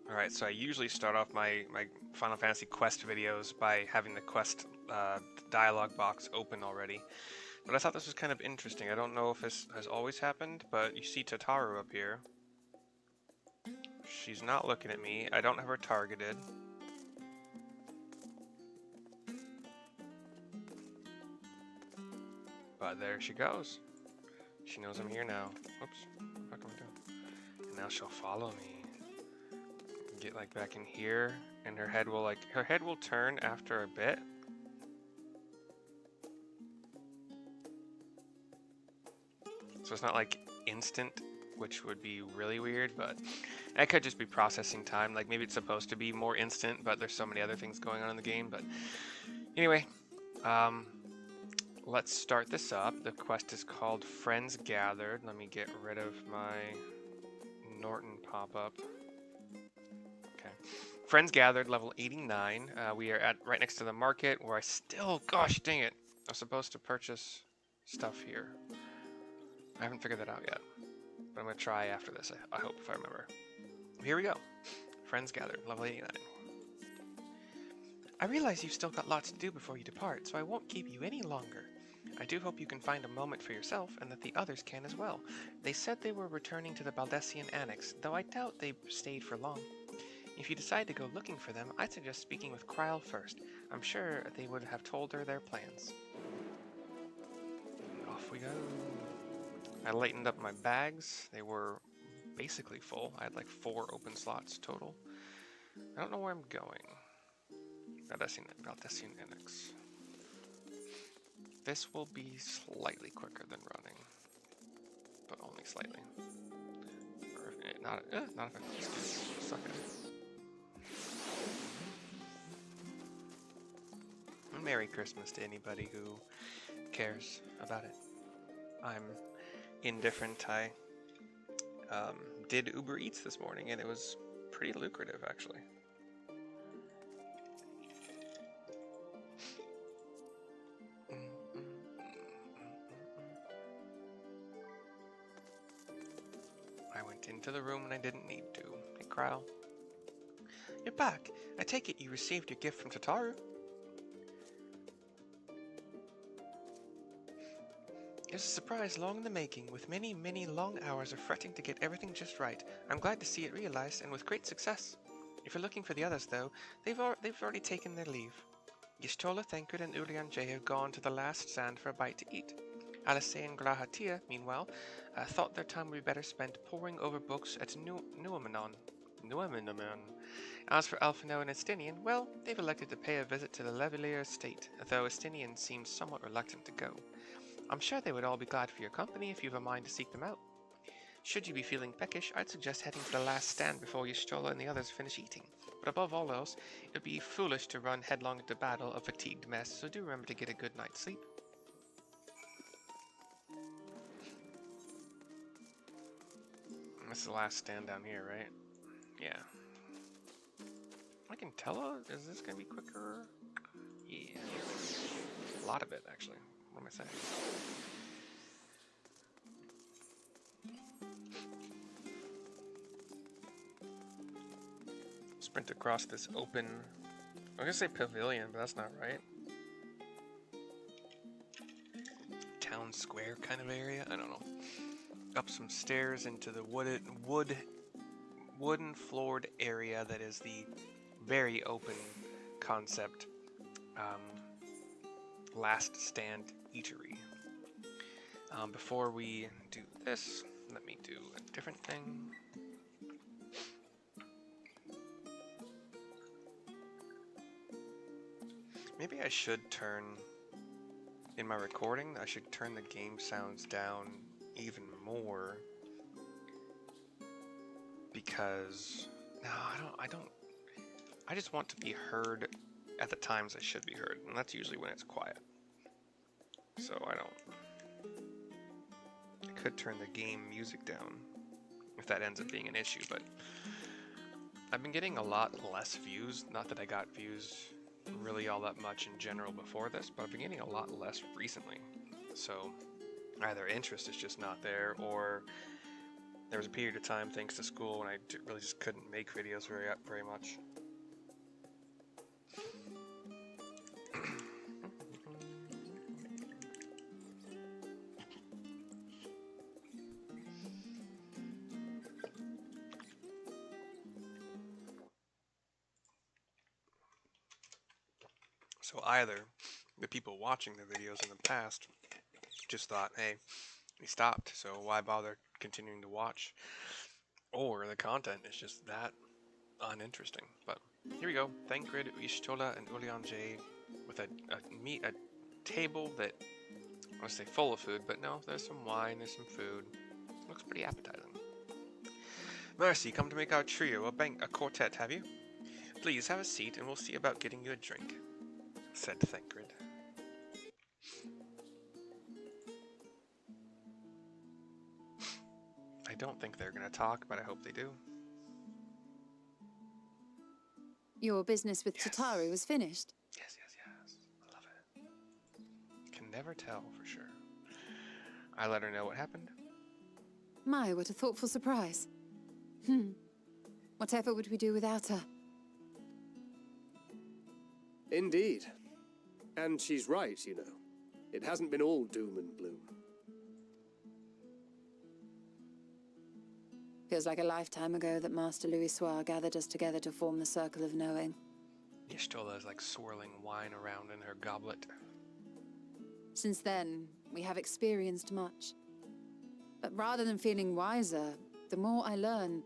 Alright, so I usually start off my Final Fantasy quest videos by having the quest dialogue box open already. But I thought this was kind of interesting. I don't know if this has always happened, but you see Tataru up here. She's not looking at me. I don't have her targeted. But there she goes. She knows I'm here now. Oops. What am I doing? And now she'll follow me. Get like back in here, and her head will turn after a bit. So it's not like instant, which would be really weird, but that could just be processing time. Like maybe it's supposed to be more instant, but there's so many other things going on in the game. But anyway, let's start this up. The quest is called Friends Gathered. Let me get rid of my Norton pop-up. Okay. Friends Gathered, level 89. We are at right next to the market where gosh dang it, I was supposed to purchase stuff here. I haven't figured that out yet, but I'm going to try after this, I hope, if I remember. Here we go. Friends Gathered, level 89. I realize you've still got lots to do before you depart, so I won't keep you any longer. I do hope you can find a moment for yourself, and that the others can as well. They said they were returning to the Baldessian Annex, though I doubt they stayed for long. If you decide to go looking for them, I'd suggest speaking with Kryl first. I'm sure they would have told her their plans. Off we go. I lightened up my bags. They were basically full. I had like 4 open slots total. I don't know where I'm going. Baldessian Annex. This will be slightly quicker than running, but only slightly. Or not if I just suck at it. And Merry Christmas to anybody who cares about it. I'm indifferent. I did Uber Eats this morning, and it was pretty lucrative, actually. I went into the room when I didn't need to. Hey, Kryl. You're back. I take it you received your gift from Tataru. It was a surprise long in the making, with many, many long hours of fretting to get everything just right. I'm glad to see it realized, and with great success. If you're looking for the others, though, they've already taken their leave. Y'shtola, Thancred, and Urianger have gone to the last stand for a bite to eat. Alice and Glahatia, meanwhile, thought their time would be better spent poring over books at Nuamenon. As for Alphino and Estinian, well, they've elected to pay a visit to the Levelier estate, though Estinian seems somewhat reluctant to go. I'm sure they would all be glad for your company if you've a mind to seek them out. Should you be feeling peckish, I'd suggest heading to the last stand before Y'shtola and the others finish eating. But above all else, it would be foolish to run headlong into battle, a fatigued mess, so do remember to get a good night's sleep. This is the last stand down here, right? Yeah. I can tell, is this going to be quicker? Yeah. A lot of it, actually. What am I saying? Sprint across this open, I'm gonna say pavilion, but that's not right. Town square kind of area? I don't know. Up some stairs into the wooden floored area that is the very open concept last stand eatery. Before we do this, let me do a different thing. Maybe I should turn, in my recording, I should turn the game sounds down even more, because, no, I just want to be heard at the times I should be heard, and that's usually when it's quiet. So I could turn the game music down if that ends up being an issue, but I've been getting a lot less views. Not that I got views really all that much in general before this, but I've been getting a lot less recently. So either interest is just not there, or There was a period of time, thanks to school, when I really just couldn't make videos very much. So either the people watching the videos in the past just thought, hey, he stopped, so why bother continuing to watch? Or the content is just that uninteresting. But here we go. Thancred, Ishtola, and Ulianje with a table that, I want to say full of food, but no, there's some wine, there's some food. Looks pretty appetizing. Mercy, come to make our trio a quartet, have you? Please have a seat and we'll see about getting you a drink, said Thancred. I don't think they're going to talk, but I hope they do. Your business with Tatari was finished? Yes. I love it. Can never tell for sure. I let her know what happened. My, what a thoughtful surprise. Whatever would we do without her? Indeed. And she's right, you know. It hasn't been all doom and gloom. Feels like a lifetime ago that Master Louis Soir gathered us together to form the Circle of Knowing. Ishtola is like swirling wine around in her goblet. Since then, we have experienced much. But rather than feeling wiser, the more I learn,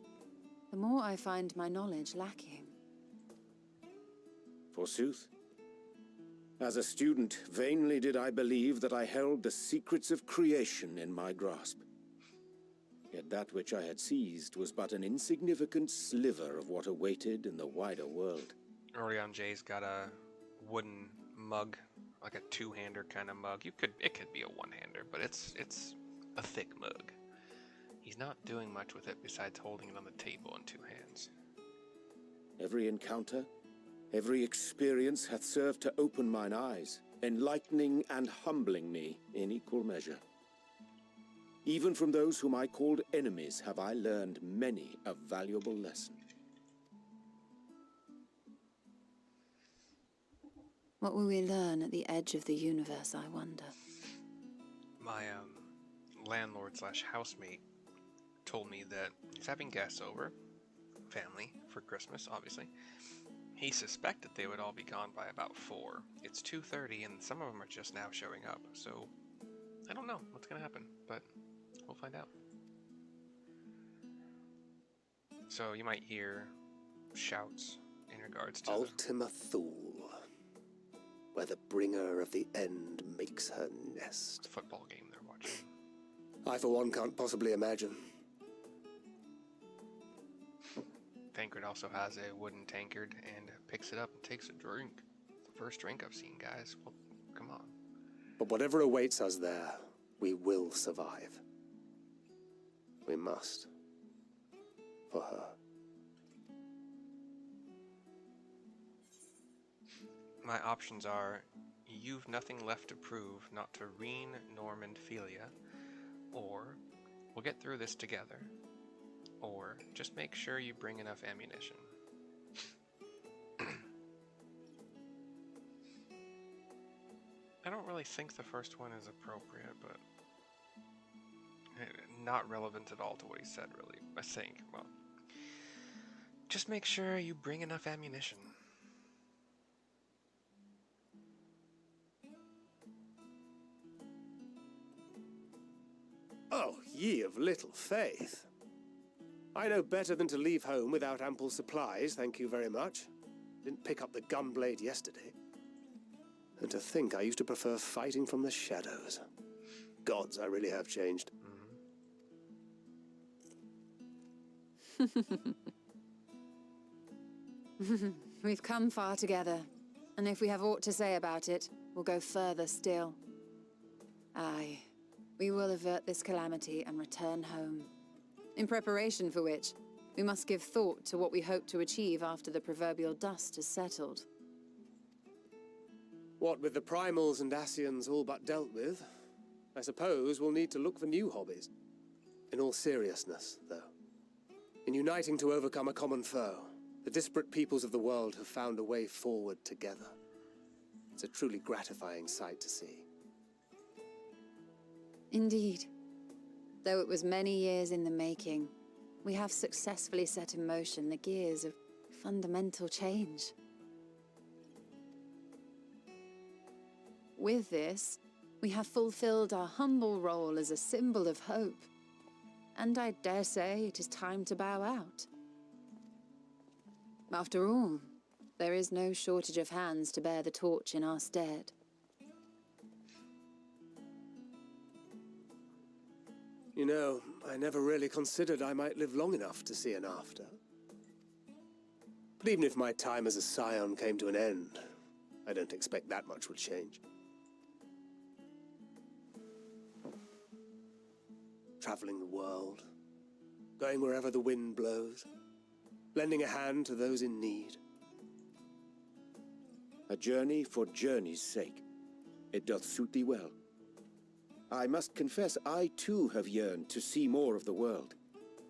the more I find my knowledge lacking. Forsooth. As a student, vainly did I believe that I held the secrets of creation in my grasp. Yet that which I had seized was but an insignificant sliver of what awaited in the wider world. Orion-J's got a wooden mug, like a two-hander kind of mug. It could be a one-hander, but it's a thick mug. He's not doing much with it besides holding it on the table in two hands. Every encounter, every experience hath served to open mine eyes, enlightening and humbling me in equal measure. Even from those whom I called enemies have I learned many a valuable lesson. What will we learn at the edge of the universe, I wonder? My landlord/housemate told me that he's having guests over, family, for Christmas, obviously. He suspected they would all be gone by about 4. It's 2:30 and some of them are just now showing up, so I don't know what's going to happen, but we'll find out. So you might hear shouts in regards to Ultima Thule, where the bringer of the end makes her nest. the football game they're watching. I, for one, can't possibly imagine. Thancred also has a wooden tankard and picks it up and takes a drink. It's the first drink I've seen, guys. Well, come on. But whatever awaits us there, we will survive. We must. For her. My options are, you've nothing left to prove, not to Reen, Norm, and Felia, or we'll get through this together, or just make sure you bring enough ammunition. I don't really think the first one is appropriate, but not relevant at all to what he said, really. I think, well, just make sure you bring enough ammunition. Oh, ye of little faith. I know better than to leave home without ample supplies, thank you very much. Didn't pick up the gunblade yesterday. And to think I used to prefer fighting from the shadows. Gods, I really have changed. We've come far together, and if we have aught to say about it, we'll go further still. Aye, we will avert this calamity and return home. In preparation for which, we must give thought to what we hope to achieve after the proverbial dust has settled. What with the primals and Ascians all but dealt with, I suppose we'll need to look for new hobbies. In all seriousness, though, in uniting to overcome a common foe, the disparate peoples of the world have found a way forward together. It's a truly gratifying sight to see. Indeed. Though it was many years in the making, we have successfully set in motion the gears of fundamental change. With this, we have fulfilled our humble role as a symbol of hope. And I dare say it is time to bow out. After all, there is no shortage of hands to bear the torch in our stead. You know, I never really considered I might live long enough to see an after. But even if my time as a scion came to an end, I don't expect that much will change. Traveling the world, going wherever the wind blows, lending a hand to those in need. A journey for journey's sake. It doth suit thee well. I must confess, I too have yearned to see more of the world.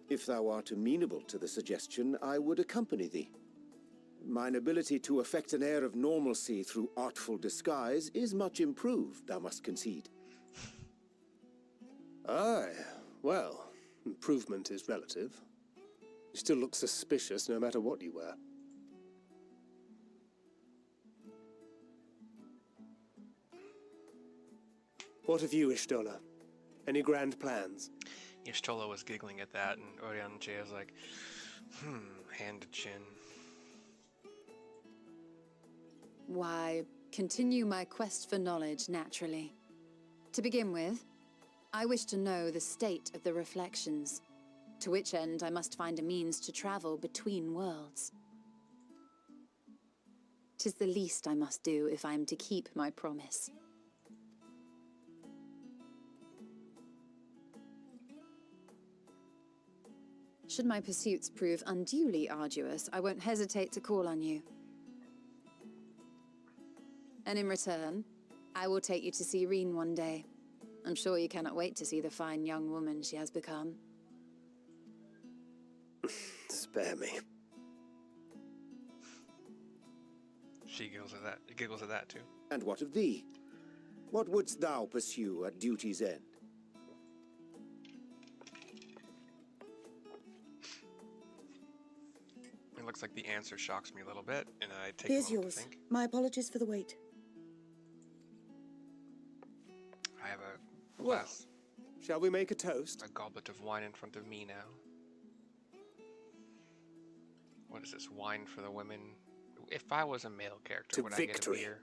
If thou art amenable to the suggestion, I would accompany thee. Mine ability to affect an air of normalcy through artful disguise is much improved, thou must concede. Aye, well, improvement is relative. You still look suspicious no matter what you wear. What of you, Ishtola? Any grand plans? Y'shtola was giggling at that, and Urianger was like, hand to chin. Why, continue my quest for knowledge, naturally. To begin with, I wish to know the state of the reflections, to which end I must find a means to travel between worlds. 'Tis the least I must do if I am to keep my promise. Should my pursuits prove unduly arduous, I won't hesitate to call on you. And in return, I will take you to see Reen one day. I'm sure you cannot wait to see the fine young woman she has become. Spare me. She giggles at that too. And what of thee? What wouldst thou pursue at duty's end? It looks like the answer shocks me a little bit, and I take Here's a moment yours. to think. My apologies for the wait. I have a Well, glass, shall we make a toast? a goblet of wine in front of me now. What is this? Wine for the women? If I was a male character, To would I get a victory. beer?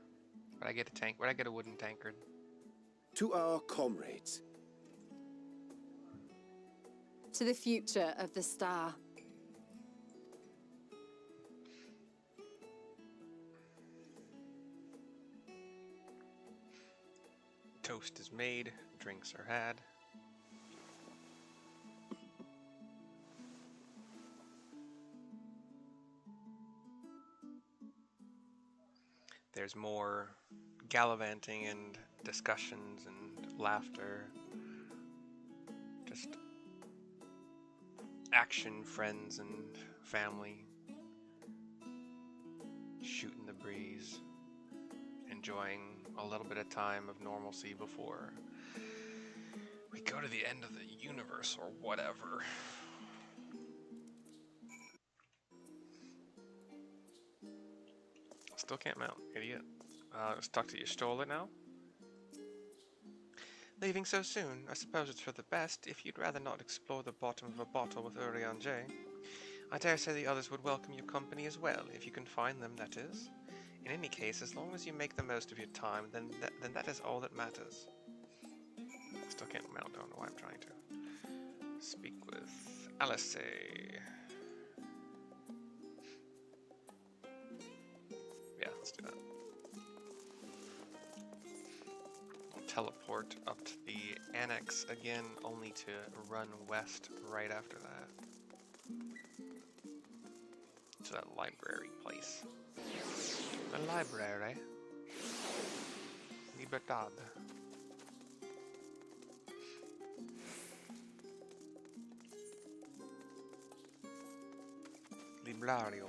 Would I get a tank? Would I get a wooden tankard? To our comrades. To the future of the star. Toast is made, drinks are had. There's more gallivanting and discussions and laughter. Just action, friends and family. Shooting the breeze. Enjoying a little bit of time of normalcy before we go to the end of the universe or whatever. Still can't mount, idiot. Let's talk to Y'shtola now. Leaving so soon, I suppose it's for the best if you'd rather not explore the bottom of a bottle with Urianger. I dare say the others would welcome your company as well, if you can find them, that is. In any case, as long as you make the most of your time, then that is all that matters. Still can't mount, I don't know why I'm trying to. Speak with Alice. Yeah, let's do that. We'll teleport up to the annex again, only to run west right after that. To that library place. The library. Libertad. Librario.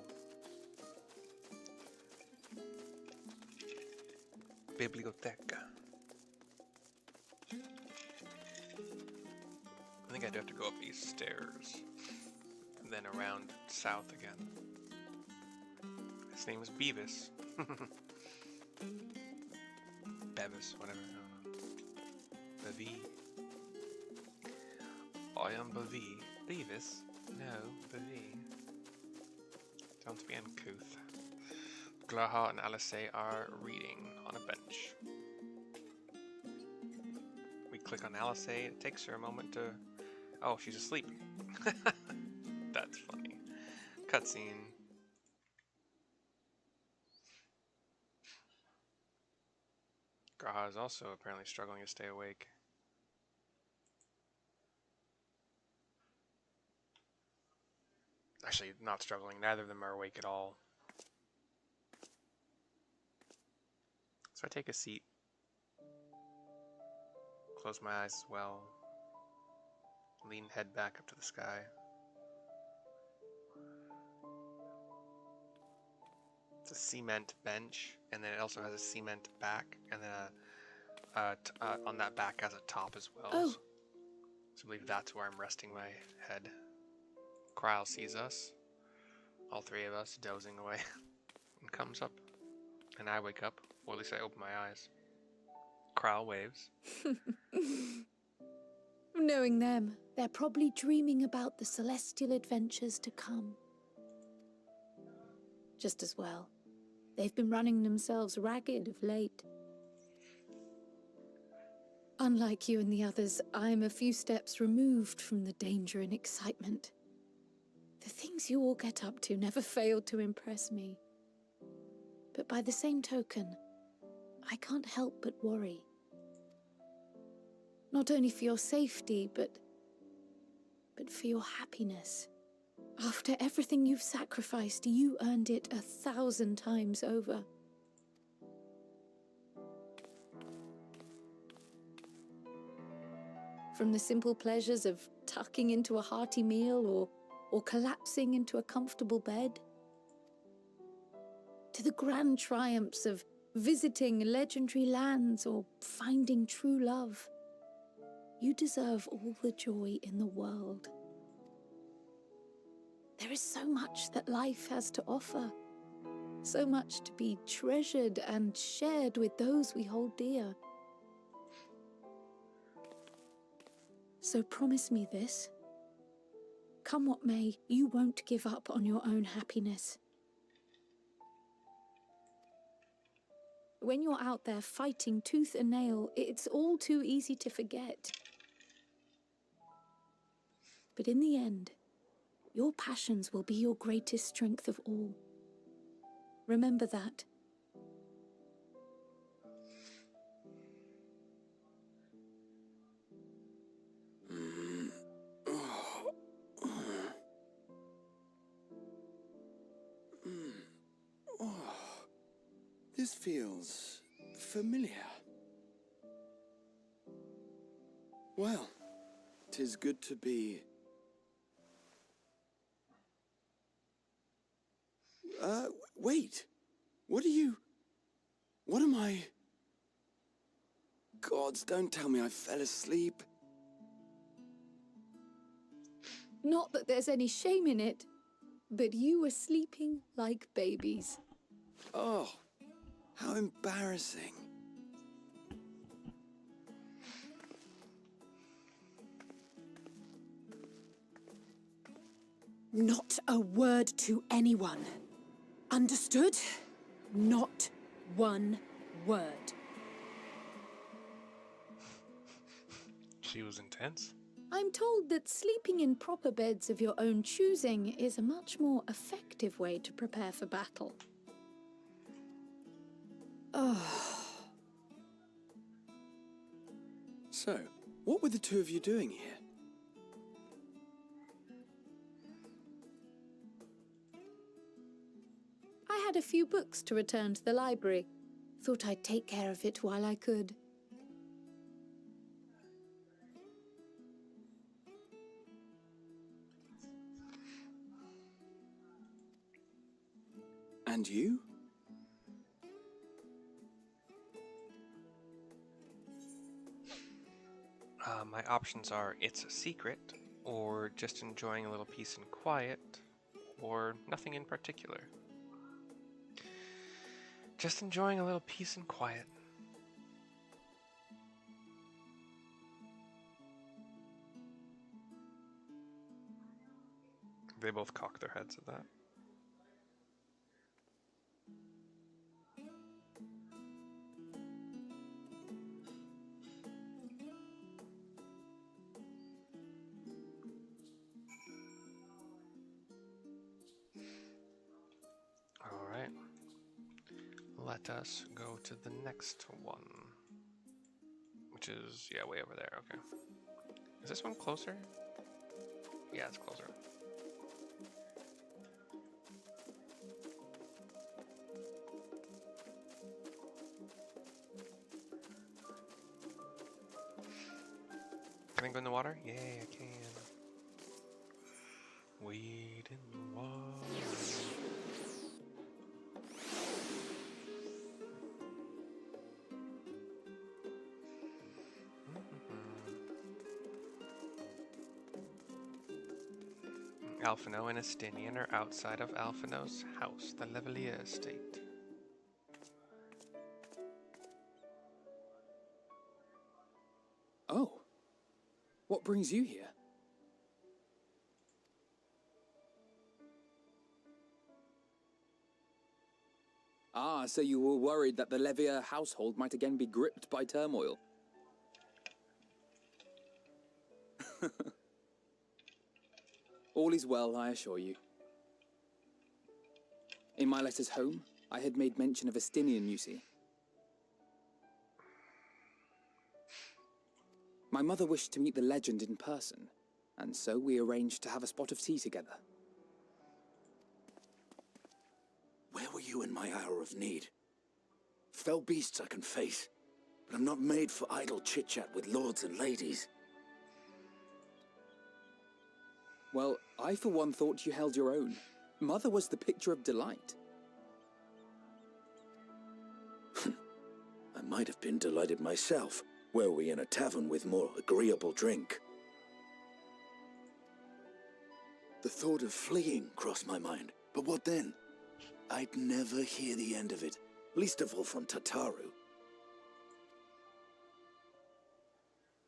Biblioteca. I think I do have to go up these stairs. And then around south again. His name is Beavis. Bevis, whatever, I don't know. Bevi. I am Bevi. Beavis? No, Bevi. Don't be uncouth. Glaha and Alice are reading on a bench. We click on Alice, it takes her a moment to... Oh, she's asleep. That's funny. Cutscene. Graha is also apparently struggling to stay awake. Actually, not struggling. Neither of them are awake at all. So I take a seat. Close my eyes as well. Lean head back up to the sky. It's a cement bench, and then it also has a cement back, and then on that back has a top as well. Oh. So I believe that's where I'm resting my head. Kryle sees us, all three of us dozing away, and comes up, and I wake up, or at least I open my eyes. Kryle waves. Knowing them, they're probably dreaming about the celestial adventures to come. Just as well. They've been running themselves ragged of late. Unlike you and the others, I'm a few steps removed from the danger and excitement. The things you all get up to never fail to impress me. But by the same token, I can't help but worry. Not only for your safety, but for your happiness. After everything you've sacrificed, you earned it 1,000 times over. From the simple pleasures of tucking into a hearty meal or collapsing into a comfortable bed, to the grand triumphs of visiting legendary lands or finding true love. You deserve all the joy in the world. There is so much that life has to offer, so much to be treasured and shared with those we hold dear. So promise me this. Come what may, you won't give up on your own happiness. When you're out there fighting tooth and nail, it's all too easy to forget. But in the end, your passions will be your greatest strength of all. Remember that. This feels familiar. Well, 'tis good to be... wait! What am I... Gods, don't tell me I fell asleep. Not that there's any shame in it, but you were sleeping like babies. Oh, how embarrassing. Not a word to anyone. Understood? Not one word. She was intense. I'm told that sleeping in proper beds of your own choosing is a much more effective way to prepare for battle. Oh. So, what were the two of you doing here? I had a few books to return to the library. Thought I'd take care of it while I could. And you? My options are it's a secret, or just enjoying a little peace and quiet, or nothing in particular. Just enjoying a little peace and quiet. They both cock their heads at that. Alright. Let us go to the next one. Which is, yeah, way over there, okay. Is this one closer? Yeah, it's closer. Can I go in the water? Yeah, I can. Wade in the water. Alphino and Estinian are outside of Alphino's house, the Levelier estate. Oh. What brings you here? Ah, so you were worried that the Levier household might again be gripped by turmoil. All is well, I assure you. In my letters home, I had made mention of Estinian, you see. My mother wished to meet the legend in person, and so we arranged to have a spot of tea together. Where were you in my hour of need? Fell beasts I can face, but I'm not made for idle chit-chat with lords and ladies. Well, I for one thought you held your own. Mother was the picture of delight. I might have been delighted myself, were we in a tavern with more agreeable drink. The thought of fleeing crossed my mind, but what then? I'd never hear the end of it, least of all from Tataru.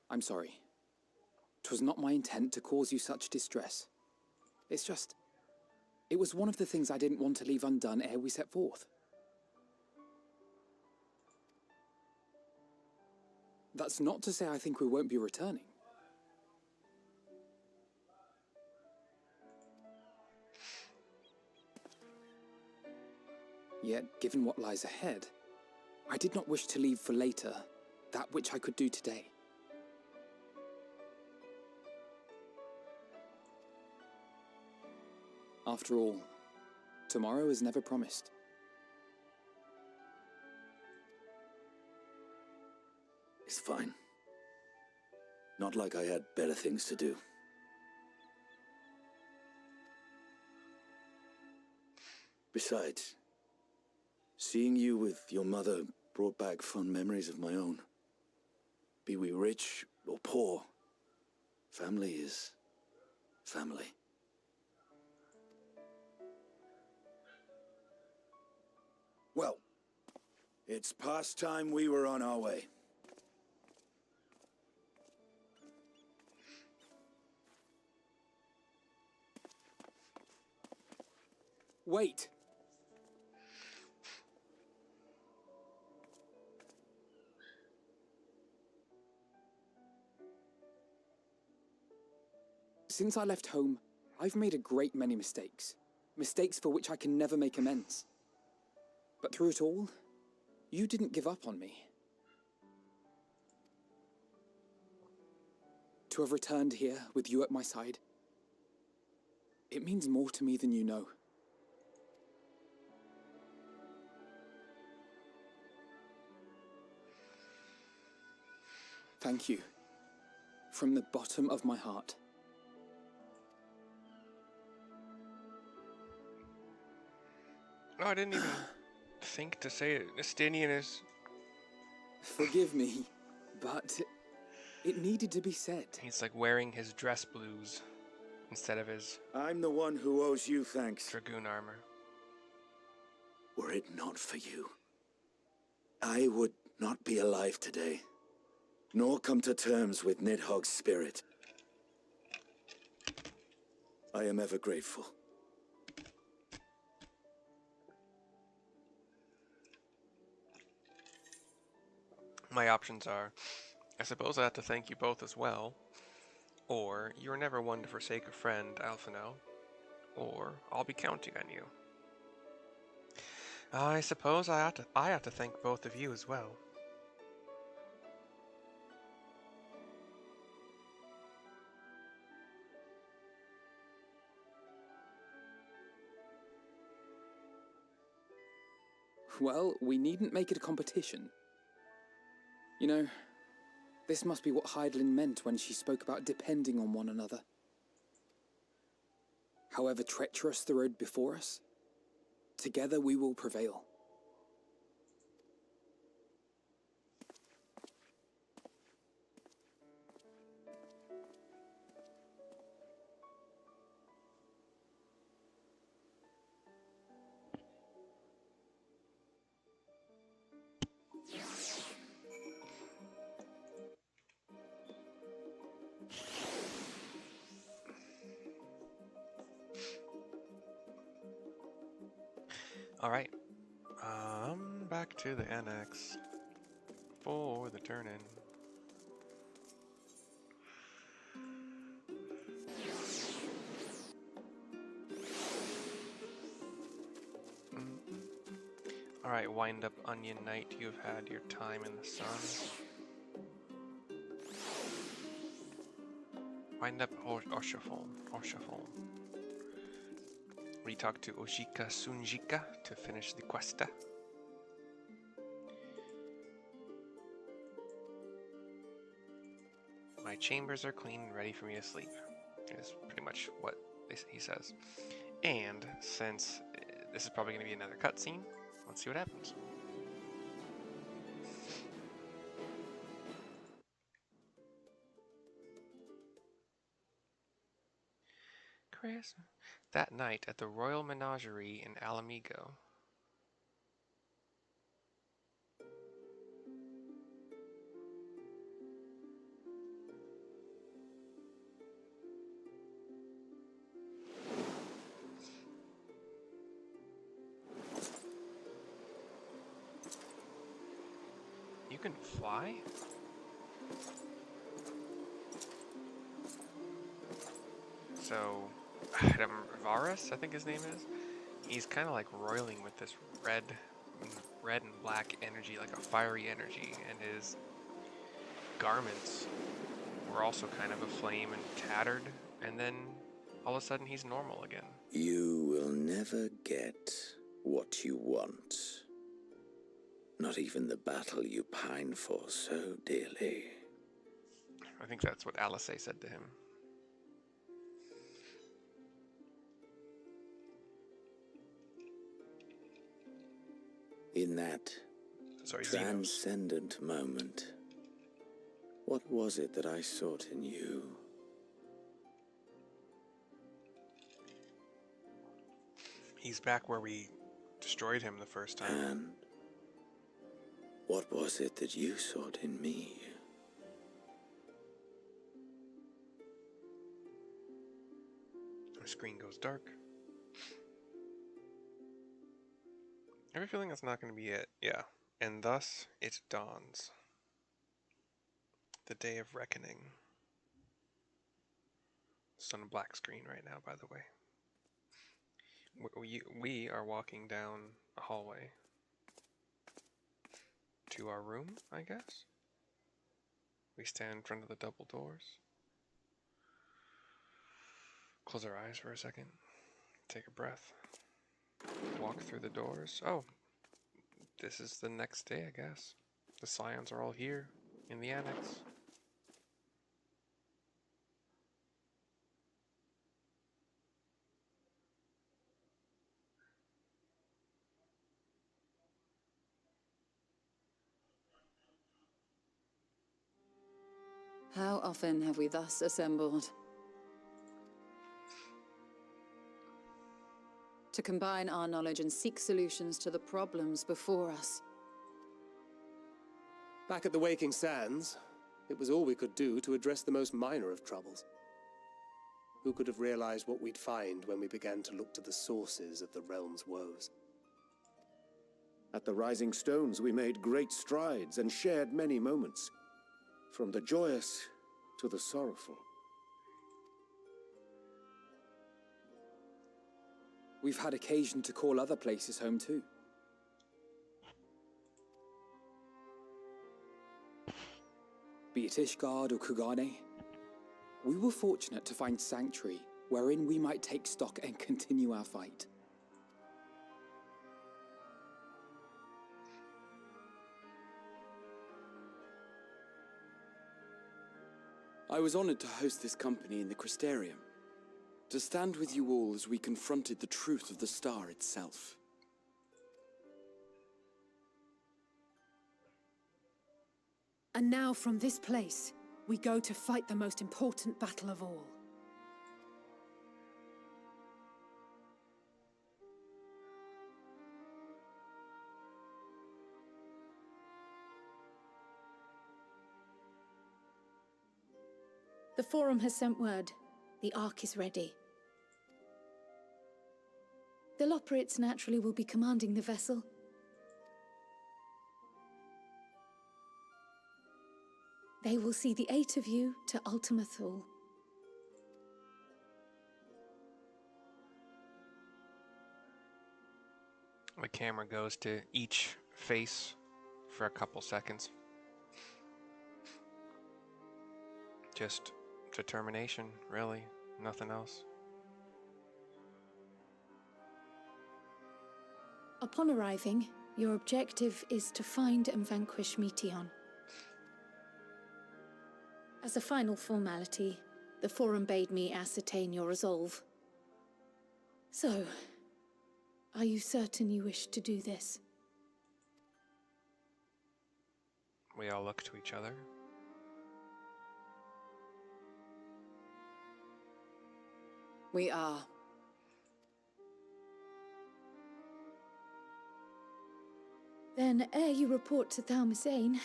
I'm sorry. 'Twas not my intent to cause you such distress. It's just... it was one of the things I didn't want to leave undone ere we set forth. That's not to say I think we won't be returning. Yet, given what lies ahead, I did not wish to leave for later that which I could do today. After all, tomorrow is never promised. It's fine. Not like I had better things to do. Besides, seeing you with your mother brought back fond memories of my own. Be we rich or poor, family is family. Well, it's past time we were on our way. Wait! Since I left home, I've made a great many mistakes. Mistakes for which I can never make amends. But through it all, you didn't give up on me. To have returned here with you at my side, it means more to me than you know. Thank you, from the bottom of my heart. Oh, I didn't even think to say it. Estinian is... Forgive me, but it needed to be said. He's like wearing his dress blues instead of his I'm the one who owes you thanks. dragoon armor. Were it not for you, I would not be alive today, nor come to terms with Nidhogg's spirit. I am ever grateful. My options are, I suppose I have to thank you both as well, or you're never one to forsake a friend, Alphino, or I'll be counting on you. I suppose I have to thank both of you as well. Well, we needn't make it a competition. You know, this must be what Heidelin meant when she spoke about depending on one another. However treacherous the road before us, together we will prevail. Alright, back to the annex for the turn-in. Alright, wind up Onion Knight, you've had your time in the sun. Wind up Oshafon. We talk to Ojika Sunjika to finish the questa. My chambers are clean and ready for me to sleep. Is pretty much what he says. And since this is probably going to be another cutscene, let's see what happens. Chris, that night at the Royal Menagerie in Alamigo. You can fly? So, Varus, I think his name is, he's kind of like roiling with this red and black energy, like a fiery energy, and his garments were also kind of aflame and tattered, and then all of a sudden he's normal again. You will never get what you want. Not even the battle you pine for so dearly. I think that's what Alice said to him. In that transcendent moment, what was it that I sought in you? He's back where we destroyed him the first time. And what was it that you sought in me? My screen goes dark. I have a feeling that's not going to be it. Yeah. And thus, it dawns. The day of reckoning. It's on a black screen right now, by the way. We are walking down a hallway to our room, I guess. We stand in front of the double doors. Close our eyes for a second. Take a breath. Walk through the doors. Oh, this is the next day, I guess. The Scions are all here in the annex. How often have we thus assembled? To combine our knowledge and seek solutions to the problems before us. Back at the Waking Sands, it was all we could do to address the most minor of troubles. Who could have realized what we'd find when we began to look to the sources of the realm's woes? At the Rising Stones, we made great strides and shared many moments, from the joyous to the sorrowful. We've had occasion to call other places home too. Be it Ishgard or Kugane, we were fortunate to find sanctuary wherein we might take stock and continue our fight. I was honored to host this company in the Crystarium, to stand with you all as we confronted the truth of the star itself. And now from this place, we go to fight the most important battle of all. The Forum has sent word. The Ark is ready. The Loporrits naturally will be commanding the vessel. They will see the 8 of you to Ultima Thule. The camera goes to each face for a couple seconds. Just determination, really. Nothing else. Upon arriving, your objective is to find and vanquish Meteon. As a final formality, the Forum bade me ascertain your resolve. So, are you certain you wish to do this? We all look to each other. We are. Then, ere you report to Thalmasane,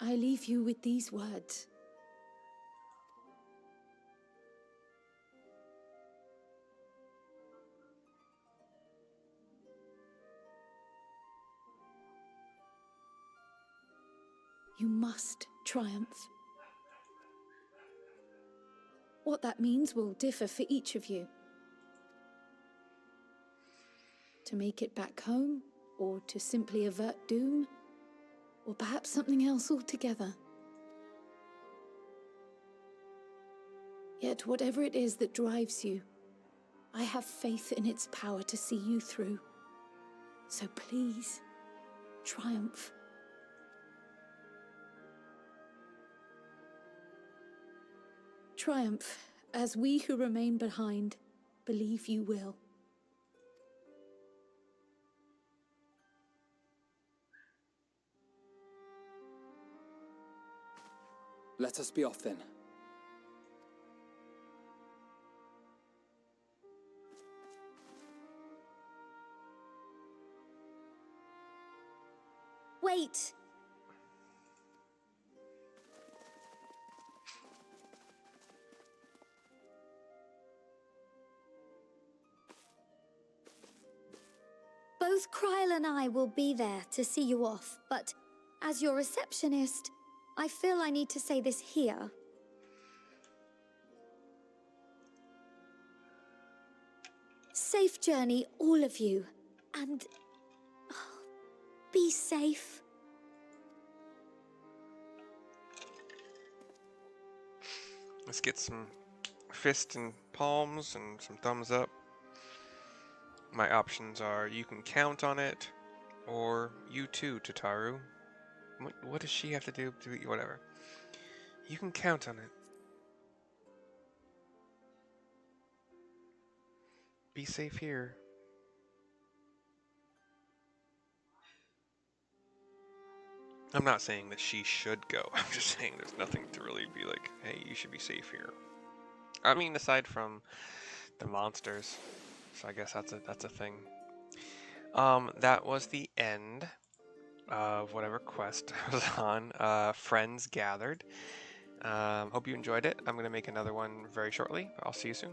I leave you with these words. You must triumph. What that means will differ for each of you. To make it back home, or to simply avert doom, or perhaps something else altogether. Yet whatever it is that drives you, I have faith in its power to see you through. So please, triumph. Triumph, as we who remain behind believe you will. Let us be off then. Wait! Both Kryl and I will be there to see you off, but as your receptionist, I feel I need to say this here. Safe journey, all of you, and be safe. Let's get some fists and palms and some thumbs up. My options are you can count on it, or you too, Tataru. What does she have to do? Whatever. You can count on it. Be safe here. I'm not saying that she should go. I'm just saying there's nothing to really be like, hey, you should be safe here. I mean, aside from the monsters. So I guess that's a thing. That was the end of whatever quest I was on. Friends Gathered. Hope you enjoyed it. I'm going to make another one very shortly. I'll see you soon.